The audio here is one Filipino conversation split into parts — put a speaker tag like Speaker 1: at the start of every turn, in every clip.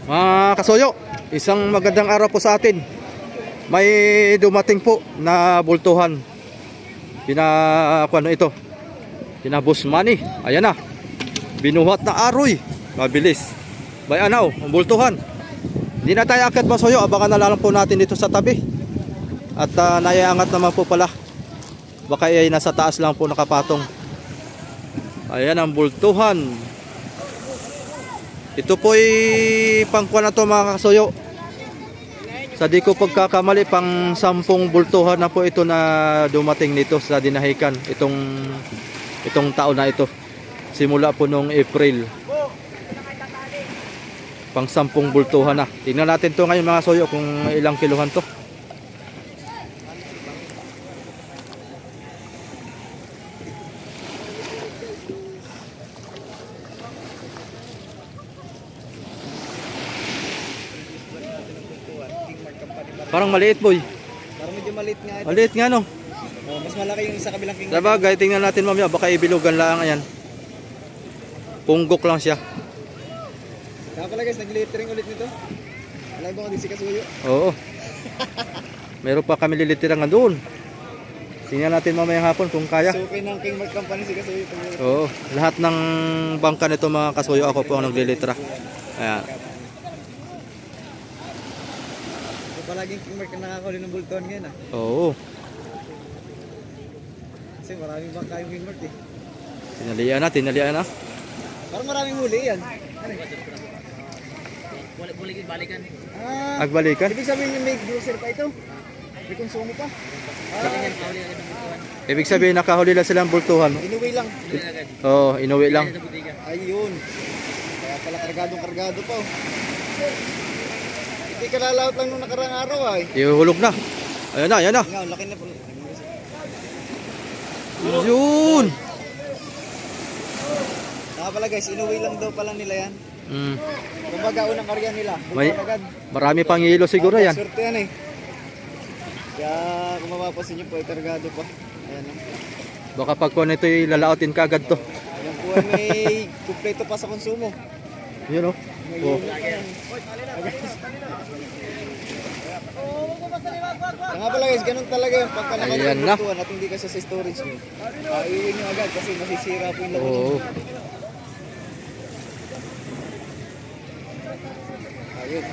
Speaker 1: Mga kasuyo, isang magandang araw po sa atin. May dumating po na bultuhan. Ano ito? Boss Manny. Ayan na. Binuhat na aroy. Mabilis. Bay anaw, ang bultuhan. Hindi na tayo akit kasuyo. Abangan na lang po natin dito sa tabi. At naiangat naman po pala. Baka ay nasa taas lang po nakapatong. Ayan ang bultuhan. Ito po ay pangkuan na to mga kasuyo. Sa di ko pagkakamali, pang 10 bultuhan na po ito na dumating nito sa dinahikan itong taon na ito. Simula po nung April. Pang 10 bultuhan na. Tingnan natin to ngayon mga kasuyo kung ilang kiluhan to. Parang maliit boy.
Speaker 2: Parang medyo maliit nga ito.
Speaker 1: Maliit nga no.
Speaker 2: Oh, mas malaki yung sa kabilang king.
Speaker 1: Sabagay, tingnan natin mamaya. Baka ibilugan lang yan. Punggok lang siya.
Speaker 2: Kaya pala guys, nag-littering ulit nito. Wala ba kung di si kasuyo?
Speaker 1: Oo. Meron pa kami lilitiran nga doon. Tingnan natin mamaya hapon kung kaya.
Speaker 2: Suki ng King Mark Company si kasuyo.
Speaker 1: Oo. Lahat ng bangka nito mga kasuyo, ako po ang naglilitra. Ayan.
Speaker 2: Palaging King Mark ang nakakahuli ng bultuhan ngayon ah.
Speaker 1: Oo.
Speaker 2: Kasi maraming bangka yung King Mark eh.
Speaker 1: Tinalian na.
Speaker 2: Parang maraming huli yan.
Speaker 3: Balikan.
Speaker 1: Agbalikan.
Speaker 2: Ibig sabihin yung may grocer pa ito? May konsumo pa?
Speaker 1: Ibig sabihin nakahuli lang silang bultuhan.
Speaker 2: Inuwi lang.
Speaker 1: Oo, inuwi lang.
Speaker 2: Ayun. Kaya pala kargado pa oh. Hindi ka lalaot lang nung nakarang araw ay.
Speaker 1: Ihulog na. Ayan na.
Speaker 2: Nga, laki na po.
Speaker 1: Yun.
Speaker 2: Pala guys, inuwi lang daw pala nila yan. Kumbaga unang karya nila.
Speaker 1: Marami pang hilo siguro yan.
Speaker 2: Swerte yan eh. Kaya kung mapapasin nyo po, kargado pa. Ayan o.
Speaker 1: Baka pag kung ito ilalautin ka agad to.
Speaker 2: Yan po ay may kumpleto pa sa konsumo.
Speaker 1: Yun o. Oh.
Speaker 2: Nga pala guys, ganun talaga yung pagka nakalimutuan at hindi ka sa storage nyo. Iuwi nyo agad kasi masisira po yung laman nyo. Ayun.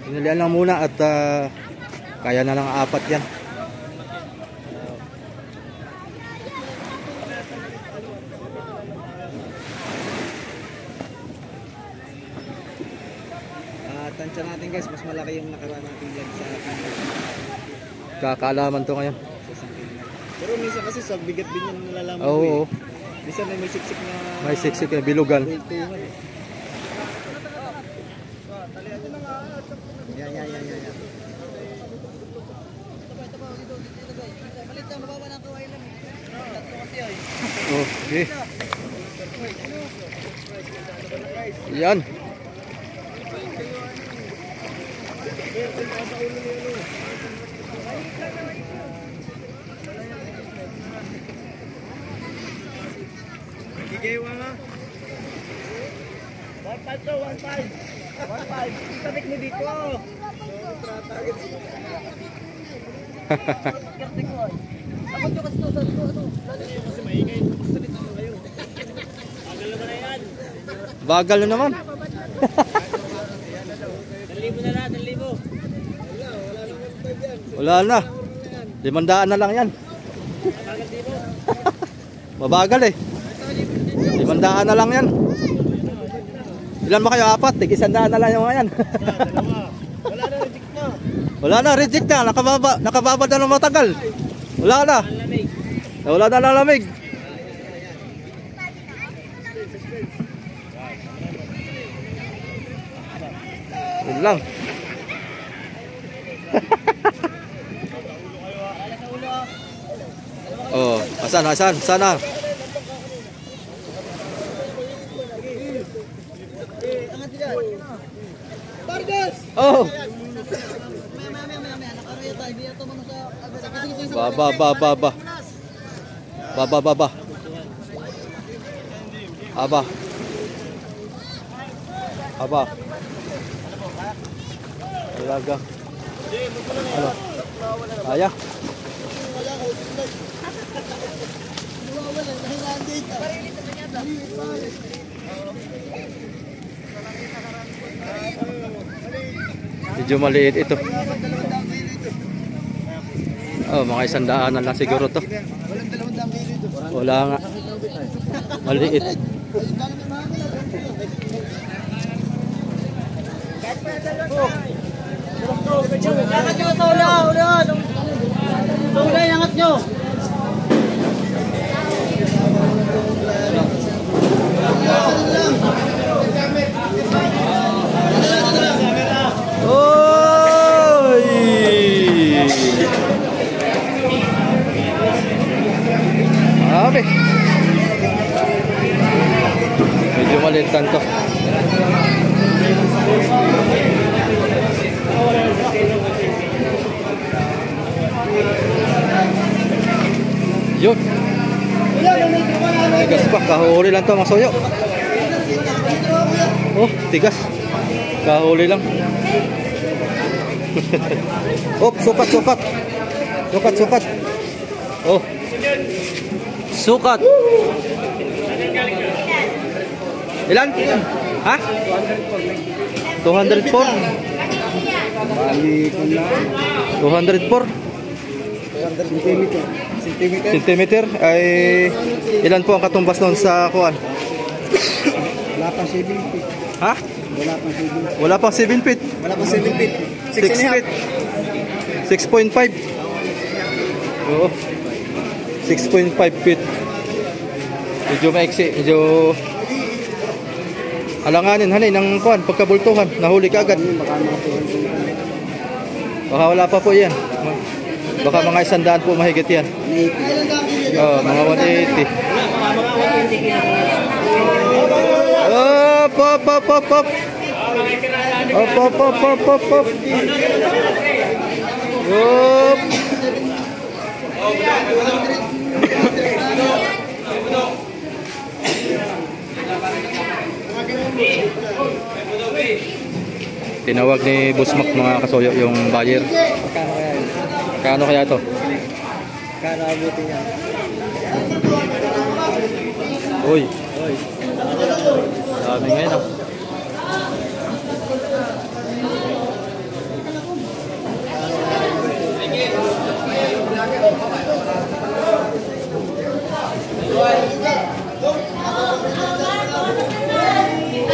Speaker 1: Tinalian lang muna at kaya na lang 4 yan.
Speaker 2: Tansya natin guys, mas malaki yung nakaraan natin yan sa
Speaker 1: Kakaalaman to ngayon.
Speaker 2: Pero minsan kasi sa bigat din yung nalalaman ko eh. Minsan may siksik na...
Speaker 1: May siksik na bilugan.
Speaker 2: Yan.
Speaker 1: Okay. Yan.
Speaker 2: Gigewa nga. 1.5 to, 1.5. 1.5. Itabik mo dito.
Speaker 1: Bagal na naman.
Speaker 3: 1,000 na lang, 1,000.
Speaker 1: Wala na. 500 na lang yan. Mabagal eh. 500 na lang yan. Ilan ba kayo? 4? Tig-100 na lang yung mga yan. Wala na, reject na. Nakababa na ng matagal. Wala na. Wala na lalamig. Yun lang. Oh, asan? Sana. Oh. Baba. Aba. Aba. Talaga. Ano? Kaya? Medyo maliit ito. Oh, mga 100 na lang siguro to. Wala nga. Maliit.
Speaker 3: Angat nyo sa ula, ula. Sa ula, angat nyo.
Speaker 1: Oy! Abe. Medyo malitan to. Yun. Tigas pa, kahuli lang to mga soyo. Oh, tigas. Kahuli lang. Oh, sukat, sukat. Sukat, sukat. Oh. Sukat. Ilan? Ha? 204. 204. Centimeter ay ilan po ang katumbas noon sa kuan?
Speaker 2: Wala pang 7 feet.
Speaker 1: Ha?
Speaker 2: Wala pang 7 feet.
Speaker 1: Wala pang 7 feet.
Speaker 2: Wala pang 7 feet.
Speaker 1: 6 feet. 6.5. Oo. 6.5 feet. Medyo maiksi, medyo alanganin hanay ng kuan pagkabultuhan, nahuli ka agad. Baka wala pa po 'yan. Baka mga 100 po mahigit 'yan. Oh, mga 180. Op, op, op, op, op. Op, op, op, op, op, op. Op. Tinawag ni Busmak mga kasoyo yung buyer. Kano kaya ito?
Speaker 2: Kano abutin yan?
Speaker 1: Uy. Dami ngayon ah.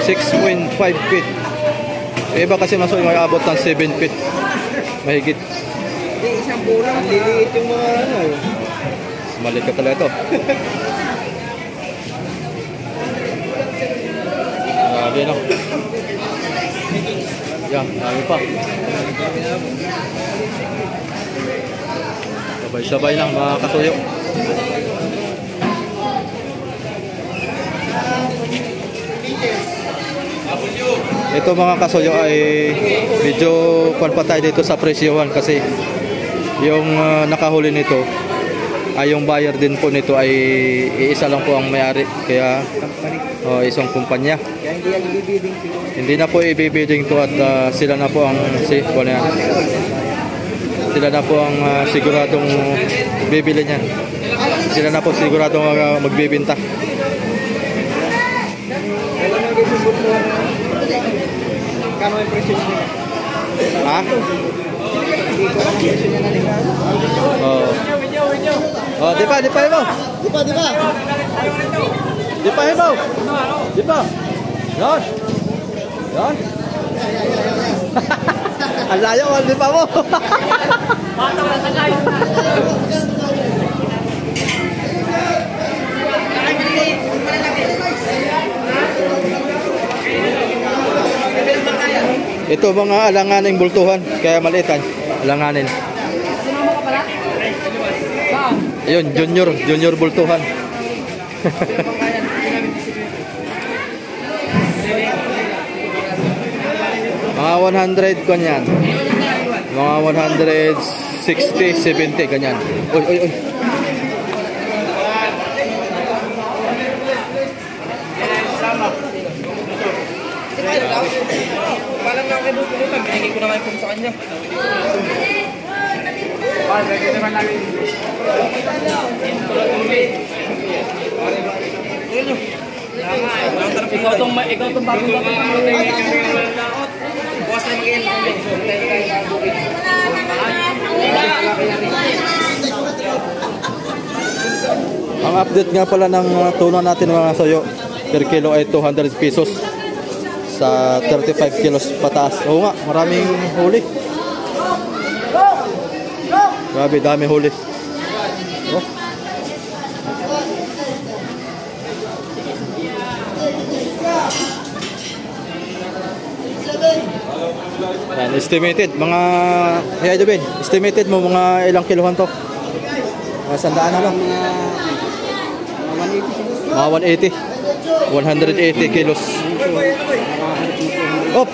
Speaker 1: $6.5 feet. Iba kasi masoy may abot ng 7 feet. Mahigit.
Speaker 2: Hindi, isang bulang. Liliit yung mga ano eh.
Speaker 1: Maliit ka talaga ito. Grabe no. Yan, dami pa. Sabay-sabay lang mga kasuyo. Ito mga kasuyo ay medyo kuwan pa tayo dito sa presyohan kasi yung nakahuli nito ay yung buyer din po nito ay iisa lang po ang may-ari kaya isang kumpanya.
Speaker 2: Kaya hindi yan ibibiding.
Speaker 1: Hindi na po ibibiding to at sila na po ang sila na po ang siguradong bibili niyan. Sila na po siguradong magbibenta.
Speaker 2: Kano yung presyo niya?
Speaker 1: Ha?
Speaker 2: Hindi ko lang presyo niya na nila.
Speaker 1: Oh. Oh, di pa mo.
Speaker 2: Di pa.
Speaker 1: Di pa mo. Di pa. Yan. Yan. Ang layo, di pa mo.
Speaker 3: Bata wala tagay.
Speaker 1: Ito mga alanganing bultuhan, kaya maliitan. Alanganin. Ayun, junior bultuhan. Mga 100 ganyan. Mga 160, 70 ganyan. Oy.
Speaker 3: Binigay ko naman yung sa kanya. Ikaw tong bagong dapat. Bukas na mag-iin.
Speaker 1: Ang update nga pala ng tuna natin mga soyo, per kilo ay 200 pesos sa 35 kilos pataas. Oo nga, maraming huli. Grabe, dami huli. Oh. Yan, estimated mga estimated mo mga ilang kilohan to? Mga sandaan na lang. Mga 180. 180 kilos. Op.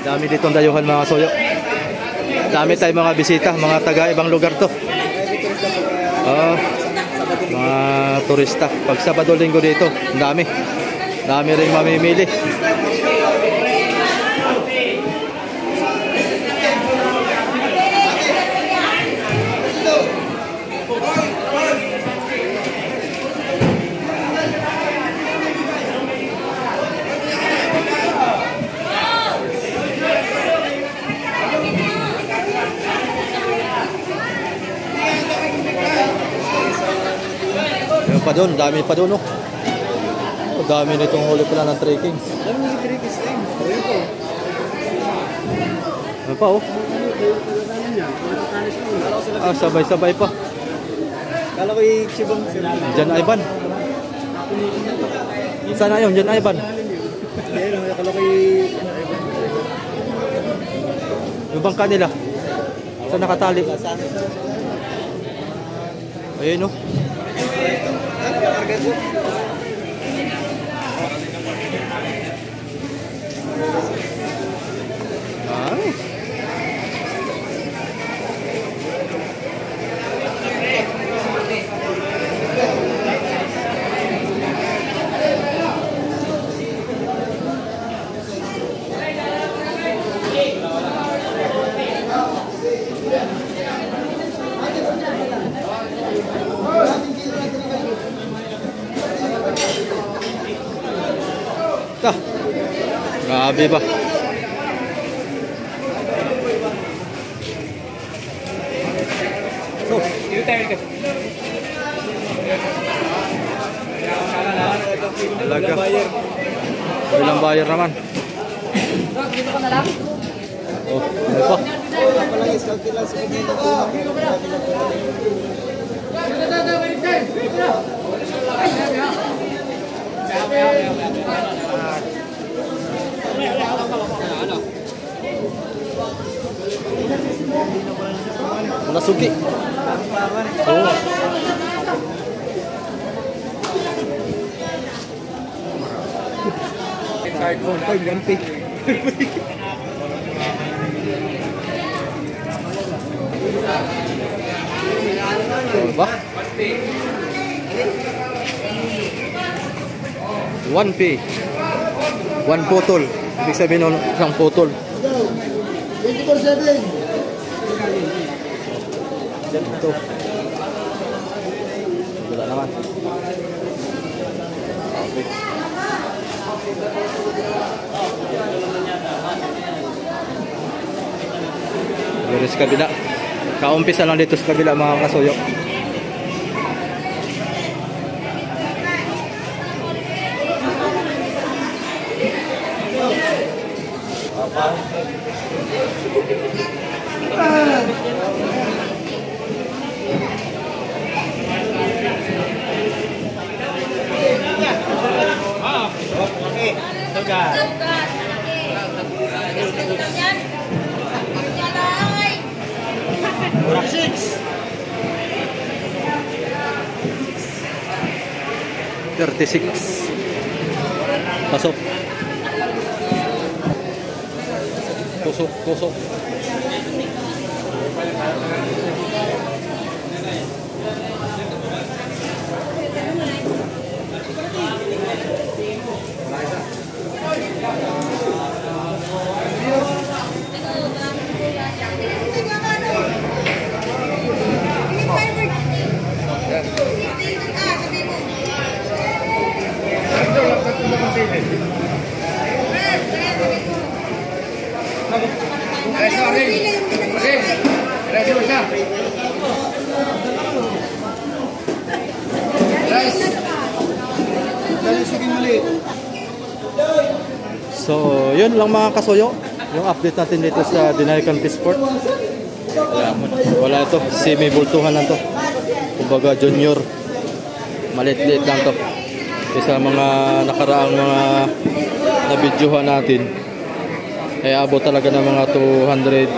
Speaker 1: Dami ditong dayuhan mga soyo. Dami tayong mga bisita, mga taga ibang lugar to. Mga turista. Pag Sabado Linggo dito, ang dami. Dami rin mamimili. Pa doon, dami pa doon, oh. Oh, dami nitong huli pala ng trekking.
Speaker 2: Dami ng trekking time.
Speaker 1: Ano pa, oh? Sabay-sabay pa.
Speaker 2: Kala ko yung Chibang sila.
Speaker 1: Jan Ivan. Sana yun, Jan Ivan.
Speaker 2: Kala ko
Speaker 1: yung bangka nila. Saan nakatali? Ayun, oh. Grabe ba? So, talaga. Bilang bayar naman.
Speaker 3: Dito ka na lang.
Speaker 1: Oh, ano pa?
Speaker 2: palagi sa kilang sa kanya ng
Speaker 1: Wala suki. Oh. Ba? 1P. 1 putol. Ibig sabihin ng isang putol.
Speaker 2: 24/7.
Speaker 1: Ito. Wala naman. Okay. Dito sa kabila. Kaumpisa lang dito sa kabila mga kasuyo. $36. Pasok. Tusok, tusok. So, yun lang mga kasuyo. Yung update natin dito sa Dinahican P-Sport. Wala ito. Semi-bultuhan lang to. Kumbaga junior. Malit-liit lang to. Sa mga nakaraang mga na-videohan natin. Kaya abot talaga ng mga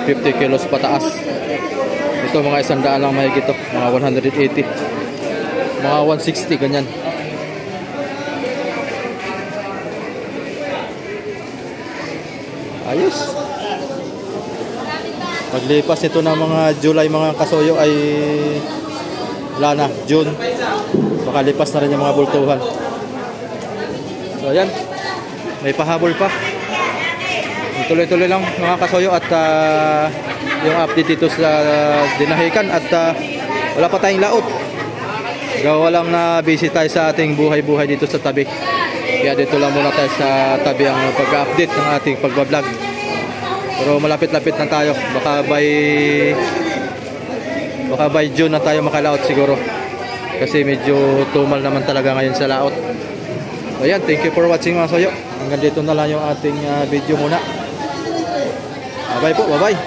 Speaker 1: 250 kilos pataas. Ito mga 100 lang mahigit ito. Mga 180. Mga 160 ganyan. Ayos. Paglipas ito ng mga July mga kasuyo ay wala na, June. Makalipas na rin yung mga bultuhan. So ayan. May pahabol pa. Tuloy-tuloy lang mga kasuyo at yung update dito sa Dinahican at wala pa tayong laot. Gawa lang na busy tayo sa ating buhay-buhay dito sa tabi. Kaya dito lang muna tayo sa tabi ang pag-update ng ating pagbablog. Pero malapit-lapit na tayo. Baka by June na tayo makalaot siguro. Kasi medyo tumal naman talaga ngayon sa laot. Ayan, thank you for watching mga soyo. Hanggang dito na lang yung ating video muna. Bye-bye po, bye-bye.